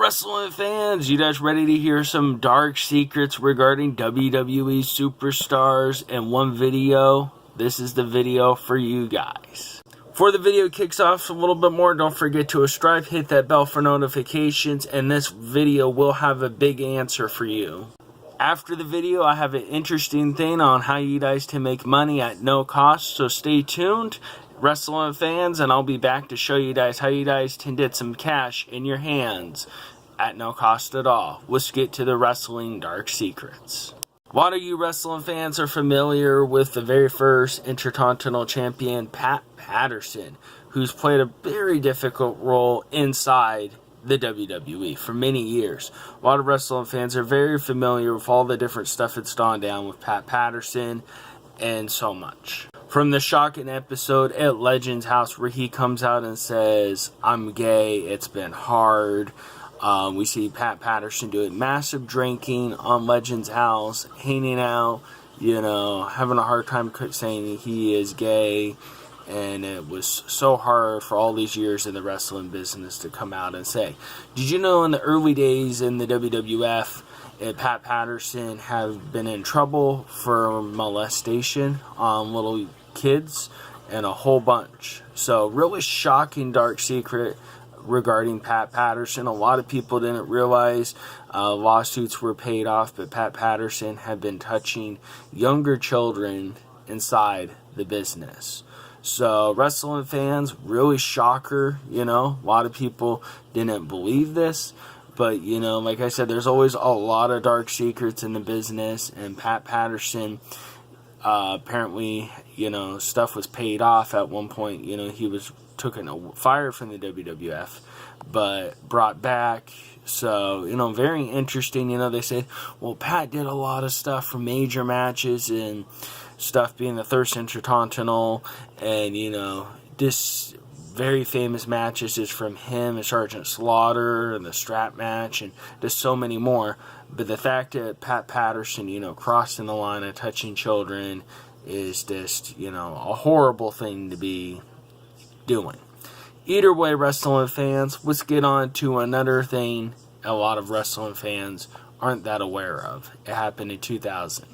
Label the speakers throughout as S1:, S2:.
S1: wrestling fans, you guys ready to hear some dark secrets regarding WWE Superstars in one video? This is the video for you guys. Before the video kicks off a little bit more, don't forget to subscribe, hit that bell for notifications, and this video will have a big answer for you. After the video, I have an interesting thing on how you guys can make money at no cost, so stay tuned, wrestling fans, and I'll be back to show you guys how you guys can get some cash in your hands at no cost at all. Let's get to the wrestling dark secrets. A lot of you wrestling fans are familiar with the very first Intercontinental Champion, Pat Patterson, who's played a very difficult role inside the WWE for many years. A lot of wrestling fans are very familiar with all the different stuff that's gone down with Pat Patterson and so much. From the shocking episode at Legends House where he comes out and says, "I'm gay, it's been hard." We see Pat Patterson doing massive drinking on Legends House, hanging out, having a hard time saying he is gay. And it was so hard for all these years in the wrestling business to come out and say. Did you know in the early days in the WWF, Pat Patterson have been in trouble for molestation on little kids and a whole bunch? So really shocking dark secret regarding Pat Patterson. A lot of people didn't realize lawsuits were paid off, but Pat Patterson had been touching younger children inside the business. So, wrestling fans, really shocker, a lot of people didn't believe this, but, like I said, there's always a lot of dark secrets in the business, and Pat Patterson, apparently, stuff was paid off at one point. He was fired from the WWF, but brought back. So, very interesting. They said, well, Pat did a lot of stuff for major matches and stuff, being the Thirst Intercontinental, and, this very famous matches is from him and Sergeant Slaughter and the strap match and just so many more. But the fact that Pat Patterson, crossing the line and touching children is just, a horrible thing to be doing. Either way, wrestling fans, let's get on to another thing a lot of wrestling fans aren't that aware of. It happened in 2000.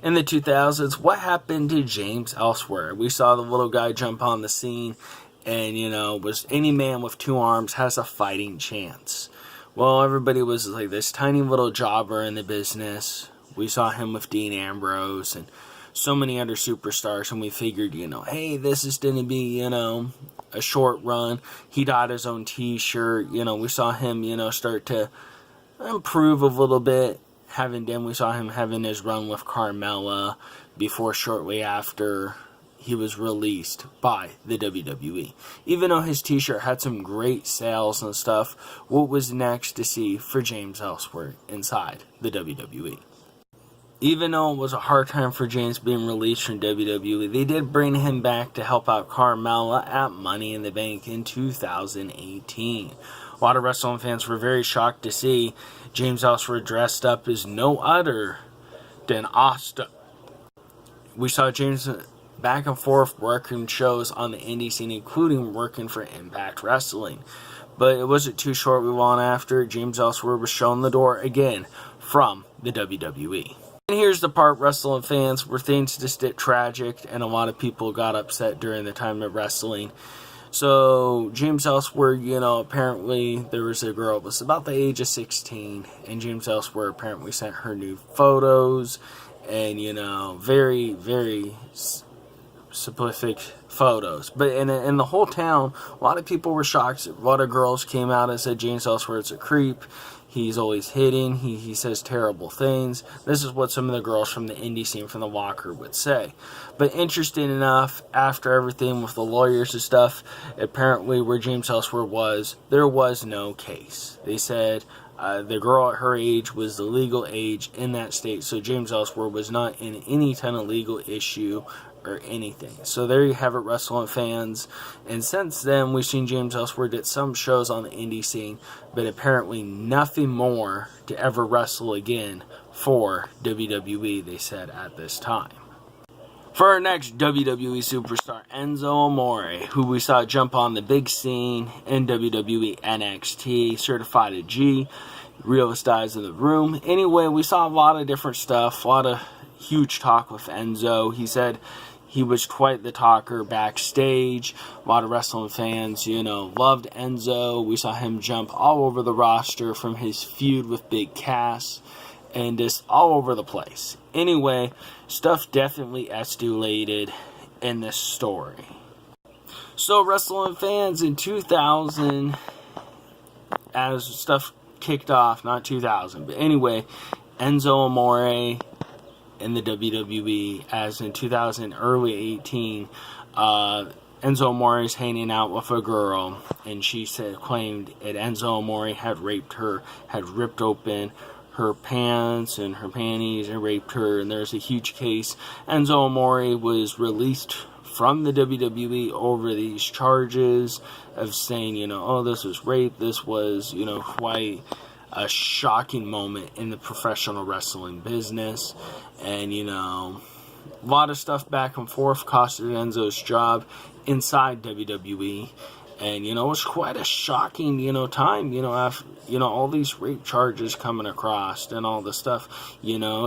S1: In the 2000s, what happened to James Ellsworth? We saw the little guy jump on the scene and, was any man with two arms has a fighting chance. Well, everybody was like this tiny little jobber in the business. We saw him with Dean Ambrose and so many other superstars, and we figured, hey, this is going to be, a short run. He got his own t-shirt. We saw him, start to improve a little bit. We saw him having his run with Carmella before shortly after he was released by the WWE. Even though his t-shirt had some great sales and stuff, what was next to see for James Ellsworth inside the WWE? Even though it was a hard time for James being released from WWE, they did bring him back to help out Carmella at Money in the Bank in 2018. A lot of wrestling fans were very shocked to see James Ellsworth dressed up as no other than Austin. We saw James back and forth working shows on the indie scene, including working for Impact Wrestling. But it wasn't too short. We went after James Ellsworth was shown the door again from the WWE. And here's the part, wrestling fans, where things just get tragic and a lot of people got upset during the time of wrestling. So, James Ellsworth, apparently there was a girl that was about the age of 16, and James Ellsworth apparently sent her new photos, and, very, very specific photos. But in the whole town, a lot of people were shocked. A lot of girls came out and said James Ellsworth's a creep. He's always hitting. He says terrible things. This is what some of the girls from the indie scene from the Walker would say. But interesting enough, after everything with the lawyers and stuff, apparently where James Ellsworth was, there was no case. They said the girl at her age was the legal age in that state, so James Ellsworth was not in any kind of legal issue or anything. So there you have it, wrestling fans. And since then, we've seen James Ellsworth at some shows on the indie scene, but apparently nothing more to ever wrestle again for WWE, they said at this time. For our next WWE superstar, Enzo Amore, who we saw jump on the big scene in WWE NXT, certified a G, realest guys in the room. Anyway, we saw a lot of different stuff, a lot of huge talk with Enzo. He said he was quite the talker backstage. A lot of wrestling fans, loved Enzo. We saw him jump all over the roster from his feud with Big Cass and just all over the place. Anyway, stuff definitely escalated in this story. So, wrestling fans, in 2000, as stuff kicked off, not 2000, but anyway, Enzo Amore in the WWE, as in 2000, early 18, Enzo Amore is hanging out with a girl, and she claimed that Enzo Amore had raped her, had ripped open her pants and her panties and raped her, and there's a huge case. Enzo Amore was released from the WWE over these charges of saying, this was rape. This was, quite a shocking moment in the professional wrestling business. And, a lot of stuff back and forth costed Enzo's job inside WWE. And, it was quite a shocking, time, after, all these rape charges coming across and all the stuff,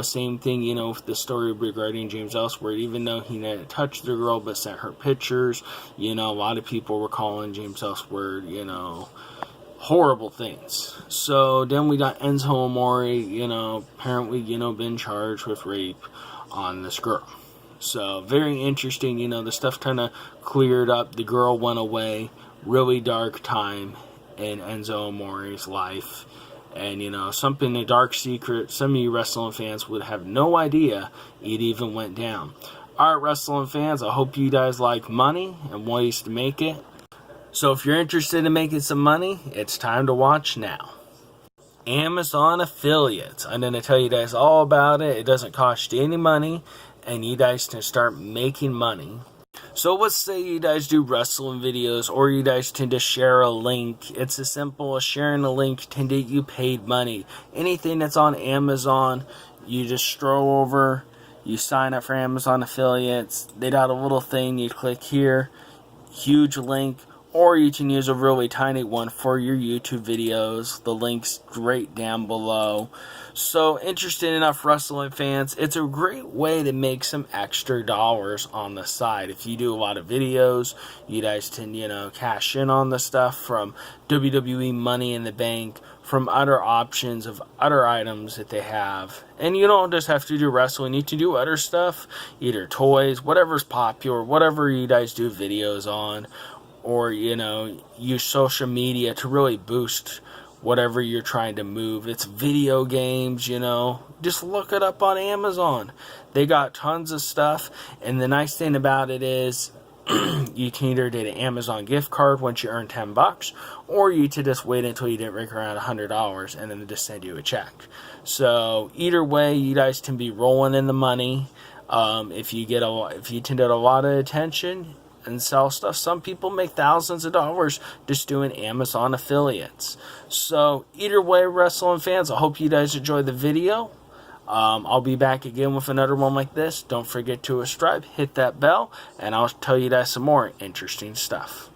S1: same thing, with the story regarding James Ellsworth, even though he didn't touch the girl but sent her pictures, a lot of people were calling James Ellsworth, horrible things. So then we got Enzo Amore, apparently, been charged with rape on this girl. So very interesting, the stuff kind of cleared up. The girl went away. Really dark time in Enzo Amore's life. And, something, a dark secret, some of you wrestling fans would have no idea it even went down. Alright, wrestling fans, I hope you guys like money and ways to make it. So if you're interested in making some money, it's time to watch now. Amazon affiliates. I'm going to tell you guys all about it. It doesn't cost you any money, and you guys can start making money. So let's say you guys do wrestling videos, or you guys tend to share a link. It's as simple as sharing a link to get you paid money. Anything that's on Amazon, you just stroll over, you sign up for Amazon affiliates. They got a little thing, you click here, huge link, or you can use a really tiny one for your YouTube videos. The link's right down below. So, interesting enough, wrestling fans, it's a great way to make some extra dollars on the side. If you do a lot of videos, you guys can, cash in on the stuff from WWE Money in the Bank, from other options of other items that they have. And you don't just have to do wrestling, you can do other stuff, either toys, whatever's popular, whatever you guys do videos on, or, use social media to really boost whatever you're trying to move. It's video games, just look it up on Amazon. They got tons of stuff, and the nice thing about it is you can either get an Amazon gift card once you earn $10, or you can just wait until you get around $100 and then they just send you a check. So either way, you guys can be rolling in the money. If you tend to get a lot of attention and sell stuff, some people make thousands of dollars just doing Amazon affiliates. So either way, wrestling fans, I hope you guys enjoyed the video. I'll be back again with another one like this. Don't forget to subscribe, hit that bell, and I'll tell you guys some more interesting stuff.